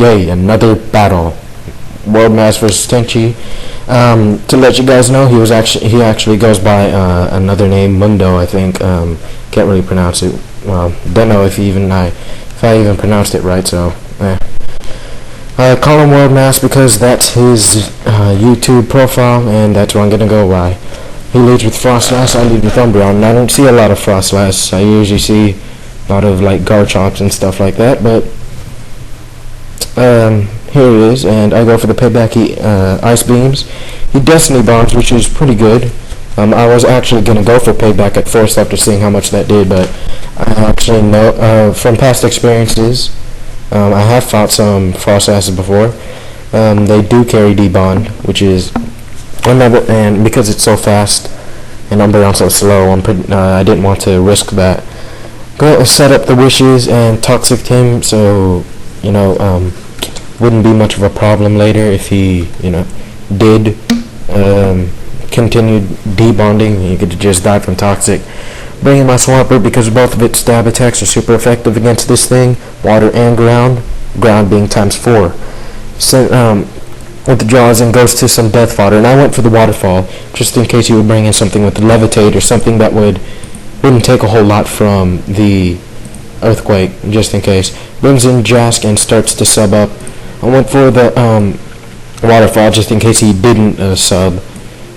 Yay, another battle. World Mass versus Tenchi. To let you guys know, he actually goes by another name, Mundo, I think. Can't really pronounce it. Well, don't know if I even pronounced it right, so I call him World Mass because that's his YouTube profile, and that's where I'm gonna go by. He leads with Frostlass, I lead with Umbreon, and I don't see a lot of Frostlass. I usually see a lot of like Garchomps and stuff like that, but here it is, and I go for the payback. He Ice Beams. He Destiny Bombs, which is pretty good. I was actually going to go for payback at first after seeing how much that did, but I actually know from past experiences, I have fought some Frostasses before. They do carry D-Bond, which is, and because it's so fast and Umbreon's so slow, I didn't want to risk that. Go set up the wishes and Toxic him, so wouldn't be much of a problem later if he, did continued debonding. He could just die from Toxic. Bring in my Swampert because both of its stab attacks are super effective against this thing, water and ground. Ground being ×4. So withdraws and goes to some Death Fodder, and I went for the Waterfall just in case he would bring in something with the Levitate or something that wouldn't take a whole lot from the Earthquake, just in case. Brings in Jask and starts to sub up. I went for the Waterfall just in case he didn't sub,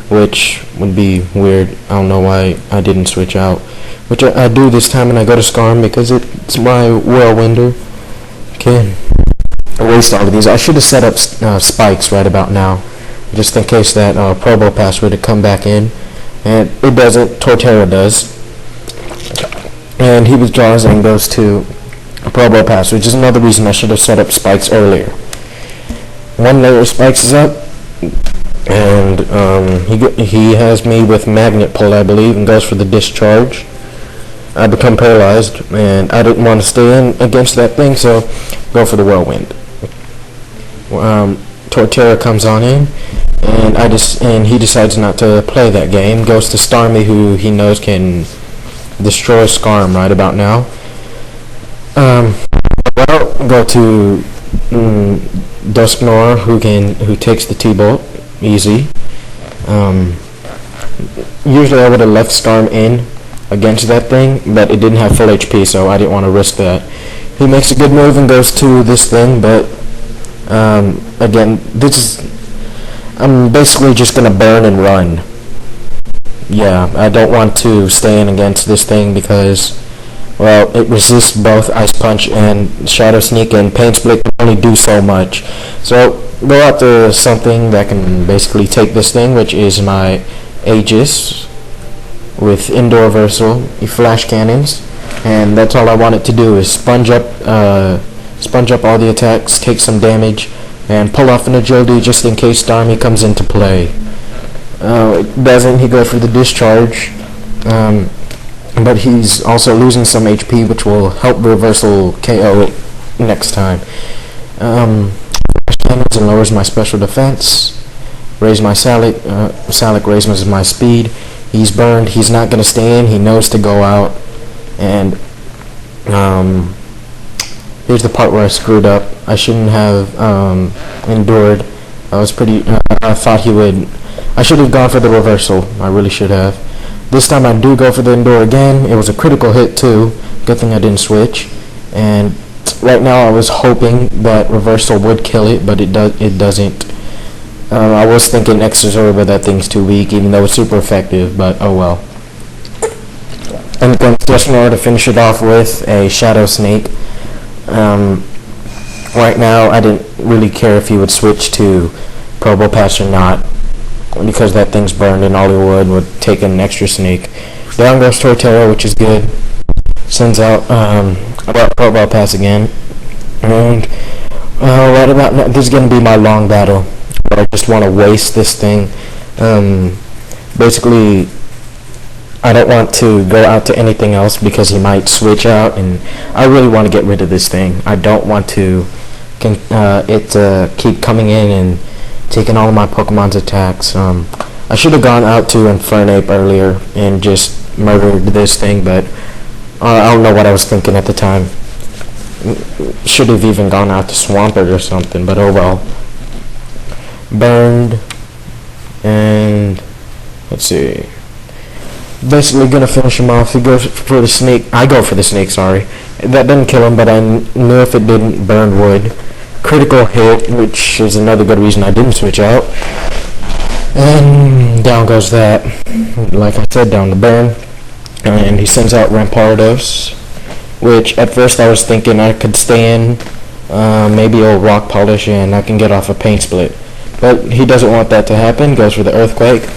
which would be weird. I don't know why I didn't switch out, which I do this time, and I go to Skarm because it's my Whirlwinder. Okay, I waste all of these. I should have set up spikes right about now, just in case that Probo Pass would have come back in, and it doesn't. Torterra does, and he withdraws and goes to Probo Pass, which is another reason I should have set up spikes earlier. One layer of spikes is up, and he has me with Magnet Pull, I believe, and goes for the Discharge. I become paralyzed, and I didn't want to stay in against that thing, so go for the Whirlwind. Torterra comes on in, and he decides not to play that game. Goes to Starmie, who he knows can destroy Skarm right about now. Go to Dusknoir, who takes the T-Bolt easy. Usually I would have left Skarm in against that thing, but it didn't have full HP, so I didn't want to risk that. He makes a good move and goes to this thing, but again, I'm basically just gonna burn and run. Yeah, I don't want to stay in against this thing because, well, it resists both Ice Punch and Shadow Sneak, and Pain Split can only do so much. So go out to something that can basically take this thing, which is my Aegis with Indoor Versal, Flash Cannons, and that's all I want it to do is sponge up all the attacks, take some damage, and pull off an Agility just in case Starmie comes into play. It doesn't. He goes for the Discharge. But he's also losing some HP, which will help reversal KO next time. Flash Cannons and lowers my special defense. Raise my Salic. Salic raises my speed. He's burned. He's not going to stay in. He knows to go out. And here's the part where I screwed up. I shouldn't have endured. I thought he would. I should have gone for the reversal. I really should have. This time I do go for the Endure again. It was a critical hit too. Good thing I didn't switch. And right now I was hoping that reversal would kill it, but it doesn't. I was thinking Exazor, but that thing's too weak, even though it's super effective, but oh well. And then Dusknoir to finish it off with a Shadow Snake. Right now I didn't really care if he would switch to Probo Pass or not, because that thing's burned and all he would take an extra Snake. Down goes Torterra, which is good. Sends out Probo Pass again. And right about now, this is going to be my long battle. I just want to waste this thing. Basically, I don't want to go out to anything else because he might switch out, and I really want to get rid of this thing. I don't want to keep coming in and taking all of my Pokemon's attacks. I should have gone out to Infernape earlier and just murdered this thing, but I don't know what I was thinking at the time. Should have even gone out to Swampert or something, but oh well. Burned, and let's see. Basically gonna finish him off. He goes for the snake. I go for the snake, sorry. That didn't kill him, but I knew if it didn't, burn would. Critical hit, which is another good reason I didn't switch out. And down goes that. Like I said, down the burn. And he sends out Rampardos, which at first I was thinking I could stay in, maybe old rock polish, and I can get off a paint split. But he doesn't want that to happen, goes for the earthquake.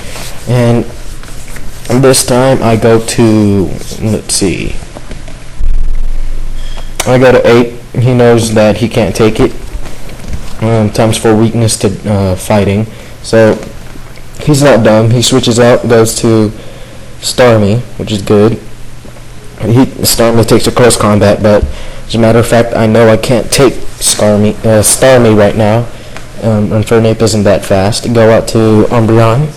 And this time I go to, let's see, I go to 8. He knows that he can't take it. Times 4 weakness to fighting. So he's not dumb. He switches out, goes to Starmie, which is good. Starmie takes a close combat, but as a matter of fact, I know I can't take Starmie right now. Infernape isn't that fast. Go out to Umbreon,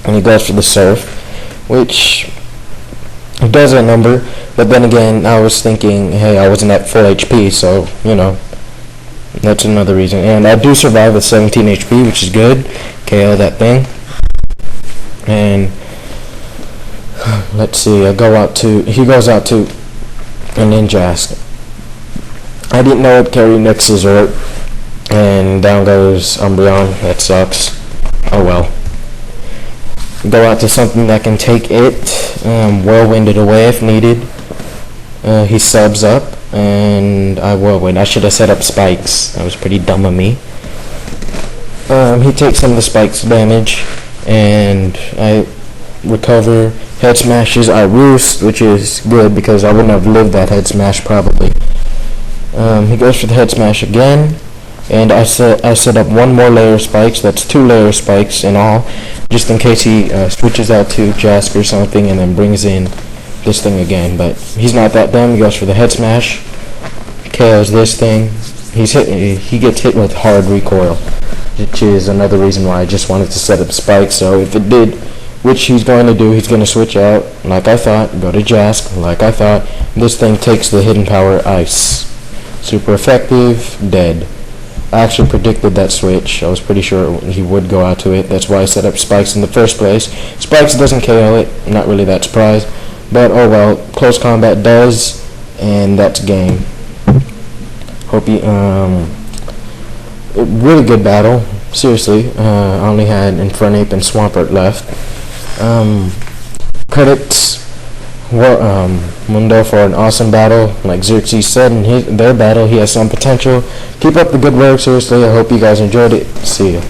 and he goes for the Surf, which does a number, but then again, I was thinking, hey, I wasn't at full HP, so, you know, that's another reason. And I do survive with 17 HP, which is good. KO that thing. And let's see, he goes out to a Ninjask. I didn't know it carried next Scizor, and down goes Umbreon. That sucks. Oh well. Go out to something that can take it, Whirlwind it away if needed. He subs up, and I Whirlwind. I should have set up spikes. That was pretty dumb of me. He takes some of the spikes damage, and I recover. Head smashes, I roost, which is good because I wouldn't have lived that head smash probably. He goes for the head smash again, and I set up one more layer of spikes. That's 2 layer of spikes in all, just in case he switches out to Jask or something and then brings in this thing again. But he's not that dumb. He goes for the head smash, KOs this thing. He gets hit with hard recoil, which is another reason why I just wanted to set up spikes. So if it did, which he's going to do, he's going to switch out like I thought, go to Jask like I thought. This thing takes the hidden power Ice. Super effective, dead. I actually predicted that switch. I was pretty sure he would go out to it. That's why I set up spikes in the first place. Spikes doesn't KO it. I'm not really that surprised. But oh well, close combat does, and that's game. Hope you, really good battle. Seriously, I only had Infernape and Swampert left. Credits Mundo for an awesome battle. Like Xerxes said in their battle, he has some potential. Keep up the good work, seriously. I hope you guys enjoyed it. See you.